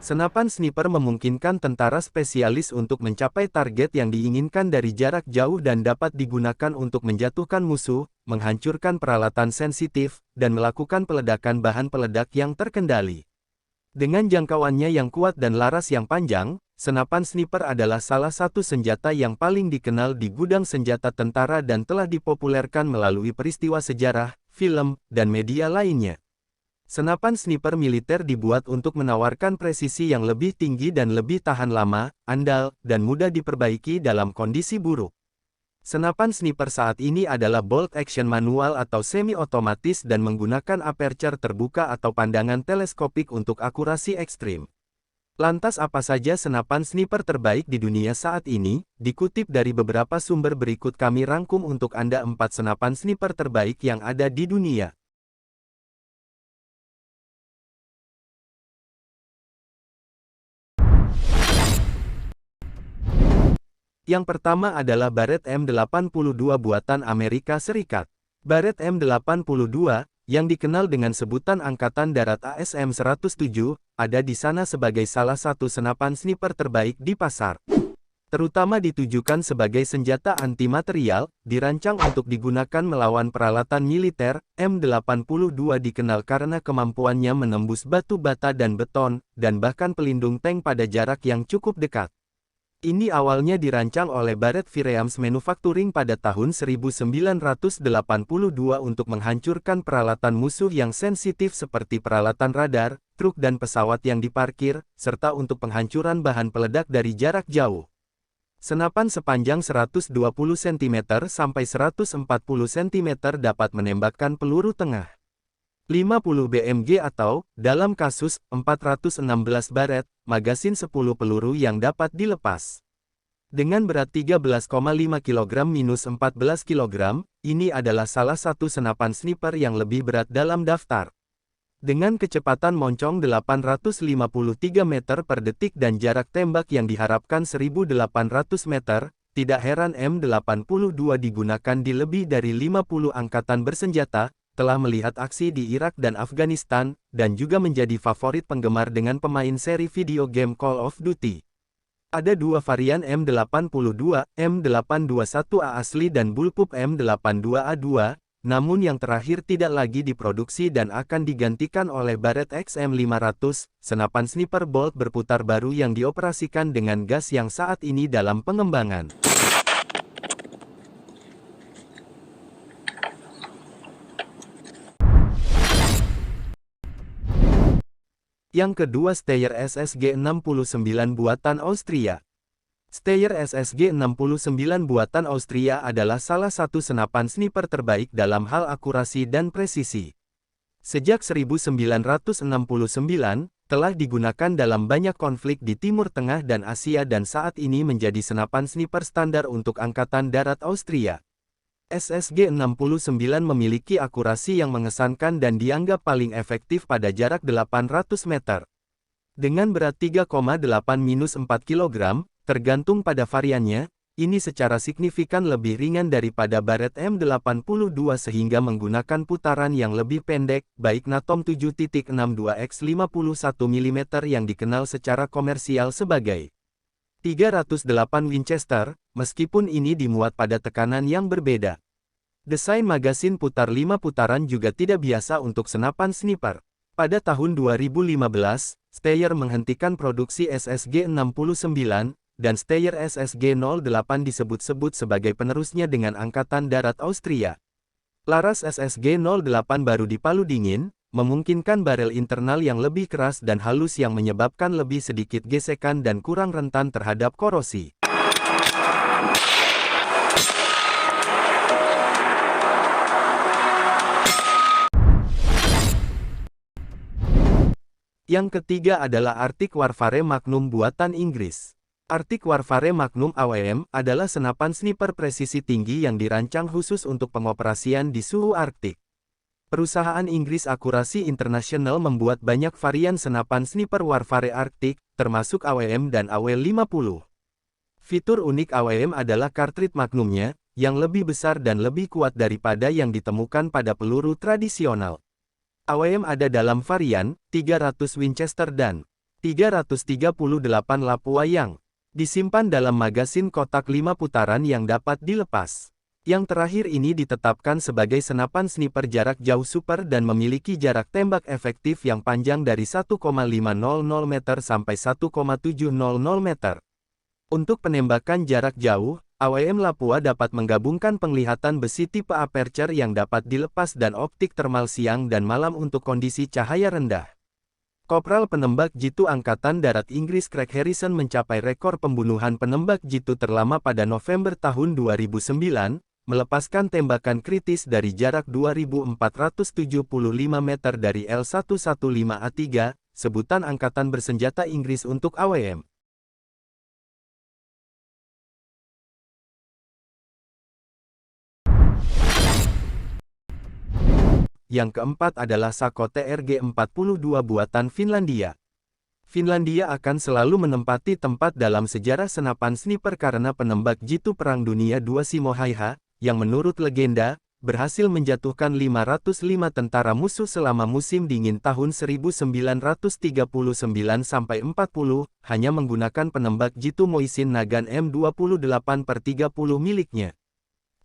Senapan sniper memungkinkan tentara spesialis untuk mencapai target yang diinginkan dari jarak jauh dan dapat digunakan untuk menjatuhkan musuh, menghancurkan peralatan sensitif, dan melakukan peledakan bahan peledak yang terkendali. Dengan jangkauannya yang kuat dan laras yang panjang, senapan sniper adalah salah satu senjata yang paling dikenal di gudang senjata tentara dan telah dipopulerkan melalui peristiwa sejarah, film, dan media lainnya. Senapan sniper militer dibuat untuk menawarkan presisi yang lebih tinggi dan lebih tahan lama, andal, dan mudah diperbaiki dalam kondisi buruk. Senapan sniper saat ini adalah bolt action manual atau semi-otomatis dan menggunakan aperture terbuka atau pandangan teleskopik untuk akurasi ekstrim. Lantas apa saja senapan sniper terbaik di dunia saat ini? Dikutip dari beberapa sumber berikut kami rangkum untuk Anda 4 senapan sniper terbaik yang ada di dunia. Yang pertama adalah Barrett M82 buatan Amerika Serikat. Barrett M82, yang dikenal dengan sebutan Angkatan Darat ASM-107, ada di sana sebagai salah satu senapan sniper terbaik di pasar. Terutama ditujukan sebagai senjata anti-material, dirancang untuk digunakan melawan peralatan militer. M82 dikenal karena kemampuannya menembus batu bata dan beton, dan bahkan pelindung tank pada jarak yang cukup dekat. Ini awalnya dirancang oleh Barrett Firearms Manufacturing pada tahun 1982 untuk menghancurkan peralatan musuh yang sensitif seperti peralatan radar, truk dan pesawat yang diparkir, serta untuk penghancuran bahan peledak dari jarak jauh. Senapan sepanjang 120 cm sampai 140 cm dapat menembakkan peluru tengah 50 BMG atau, dalam kasus, 416 baret, magasin 10 peluru yang dapat dilepas. Dengan berat 13,5 kg-14 kg, ini adalah salah satu senapan sniper yang lebih berat dalam daftar. Dengan kecepatan moncong 853 meter per detik dan jarak tembak yang diharapkan 1800 meter, tidak heran M82 digunakan di lebih dari 50 angkatan bersenjata, telah melihat aksi di Irak dan Afghanistan, dan juga menjadi favorit penggemar dengan pemain seri video game Call of Duty. Ada dua varian M82, M821A asli dan bullpup M82A2, namun yang terakhir tidak lagi diproduksi dan akan digantikan oleh Barrett XM500, senapan sniper bolt berputar baru yang dioperasikan dengan gas yang saat ini dalam pengembangan. Yang kedua Steyr SSG69 buatan Austria. Steyr SSG69 buatan Austria adalah salah satu senapan sniper terbaik dalam hal akurasi dan presisi. Sejak 1969, telah digunakan dalam banyak konflik di Timur Tengah dan Asia dan saat ini menjadi senapan sniper standar untuk Angkatan Darat Austria. SSG69 memiliki akurasi yang mengesankan dan dianggap paling efektif pada jarak 800 meter. Dengan berat 3,8-4 kg, tergantung pada variannya, ini secara signifikan lebih ringan daripada Barrett M82 sehingga menggunakan putaran yang lebih pendek, baik Natom 7.62x 51 mm yang dikenal secara komersial sebagai 308 Winchester, meskipun ini dimuat pada tekanan yang berbeda. Desain magasin putar 5 putaran juga tidak biasa untuk senapan sniper. Pada tahun 2015, Steyr menghentikan produksi SSG69, dan Steyr SSG08 disebut-sebut sebagai penerusnya dengan Angkatan Darat Austria. Laras SSG08 baru dipalu dingin, memungkinkan barel internal yang lebih keras dan halus yang menyebabkan lebih sedikit gesekan dan kurang rentan terhadap korosi. Yang ketiga adalah Arctic Warfare Magnum buatan Inggris. Arctic Warfare Magnum AWM adalah senapan sniper presisi tinggi yang dirancang khusus untuk pengoperasian di suhu Arktik. Perusahaan Inggris Akurasi International membuat banyak varian senapan sniper Warfare Arktik, termasuk AWM dan AW50. Fitur unik AWM adalah cartridge magnumnya, yang lebih besar dan lebih kuat daripada yang ditemukan pada peluru tradisional. AWM ada dalam varian 300 Winchester dan 338 Lapua yang disimpan dalam magasin kotak 5 putaran yang dapat dilepas. Yang terakhir ini ditetapkan sebagai senapan sniper jarak jauh super dan memiliki jarak tembak efektif yang panjang dari 1,500 meter sampai 1,700 meter. Untuk penembakan jarak jauh, AWM Lapua dapat menggabungkan penglihatan besi tipe aperture yang dapat dilepas dan optik termal siang dan malam untuk kondisi cahaya rendah. Kopral penembak jitu Angkatan Darat Inggris Craig Harrison mencapai rekor pembunuhan penembak jitu terlama pada November tahun 2009, melepaskan tembakan kritis dari jarak 2.475 meter dari L-115A3, sebutan Angkatan Bersenjata Inggris untuk AWM. Yang keempat adalah Sako TRG-42 buatan Finlandia. Finlandia akan selalu menempati tempat dalam sejarah senapan sniper karena penembak jitu Perang Dunia II Simo Häyhä, yang menurut legenda, berhasil menjatuhkan 505 tentara musuh selama musim dingin tahun 1939-40, hanya menggunakan penembak jitu Moisin Nagant M28/30 miliknya.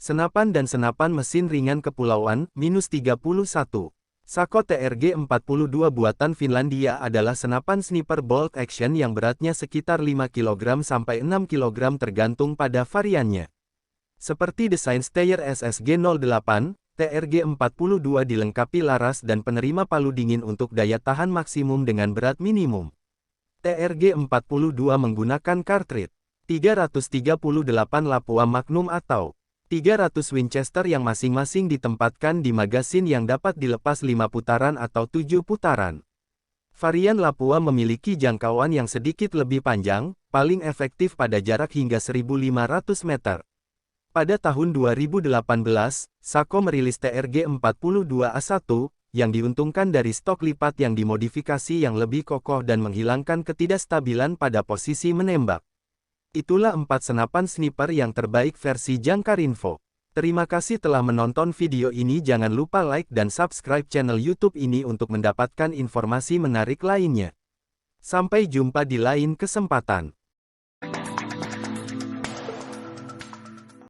Senapan dan senapan mesin ringan kepulauan, -31. Sako TRG-42 buatan Finlandia adalah senapan sniper bolt action yang beratnya sekitar 5 kg sampai 6 kg tergantung pada variannya. Seperti desain Steyr SSG-08, TRG-42 dilengkapi laras dan penerima palu dingin untuk daya tahan maksimum dengan berat minimum. TRG-42 menggunakan kartrit 338 Lapua Magnum atau 300 Winchester yang masing-masing ditempatkan di magasin yang dapat dilepas 5 putaran atau 7 putaran. Varian Lapua memiliki jangkauan yang sedikit lebih panjang, paling efektif pada jarak hingga 1.500 meter. Pada tahun 2018, Sako merilis TRG-42A1, yang diuntungkan dari stok lipat yang dimodifikasi yang lebih kokoh dan menghilangkan ketidakstabilan pada posisi menembak. Itulah 4 senapan sniper yang terbaik versi Jangkarinfo. Terima kasih telah menonton video ini. Jangan lupa like dan subscribe channel YouTube ini untuk mendapatkan informasi menarik lainnya. Sampai jumpa di lain kesempatan.